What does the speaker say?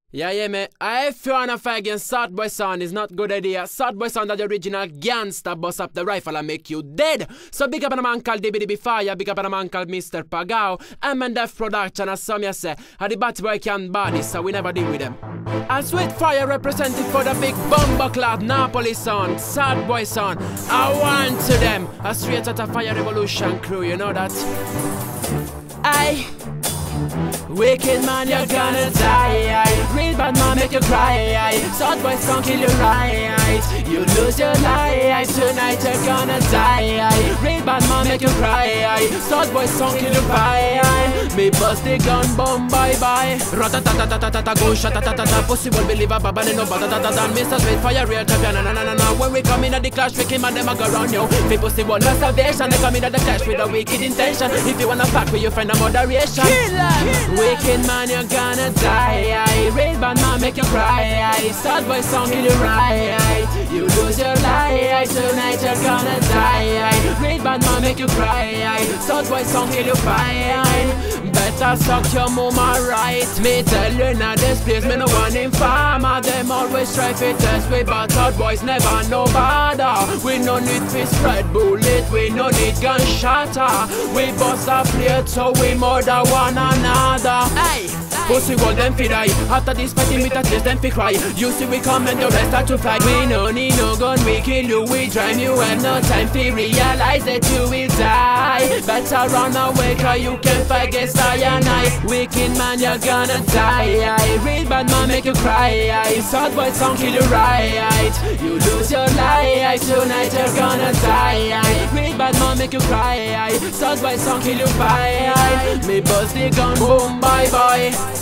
Yeah, me. If you wanna fight against southboy sound, is not good idea. Southboy sound are the original gangster, bust up the rifle and make you dead. So big up on a man called Sweetfiyah, big up on a man called Mr. Pagao. I'm in Def Production, as some you say. And the bad boy can body, so we never deal with them. And Sweetfiyah represented for the big bomber clad Napoli sound, southboy sound. I want to them. A straight out of Fire Revolution crew, you know that? Wicked man, you're gonna die. Real bad man make you cry. Southboy song kill you right. You lose your life. Tonight you're gonna die. Real bad man make you cry. Southboy song kill you right. Me bust the gun, bomb, bye-bye. Ratatatatata, go shatatatata. Possible believer, baba, no bada. Mr. Sweetfiyah, real champion, na. When we come in at the clash, we came and them a go round you. People see one salvation, they come in at the clash with a wicked intention. If you wanna fuck with your friend, a moderation. Wicked man, you're gonna die. Real bad man make you cry. Southboy song kill you right. You lose your life. Tonight you're gonna die. Real bad man make you cry. Southboy song kill you fine. Better suck your mama right. Me tell you now this place, me no one in farmer. Them always try to test we, but Southboys never know bother. We no need to spread bullet, we no need gunshot. We bust a plate so we murder one another. Hey! Pussy wall them fi die. After this fighting with a taste them fi cry. You see we come and the rest start to fight. We no need no gun, we kill you, we drive you. Have no time to realize that you will die. Better run away cause you can fight against I and I. Wicked man, you're gonna die. Real bad man make you cry. Southboy song kill you right. You lose your life. Tonight you're gonna die. Real bad man make you cry. Southboy song kill you fine. Me bust the gun, boom, bye-bye.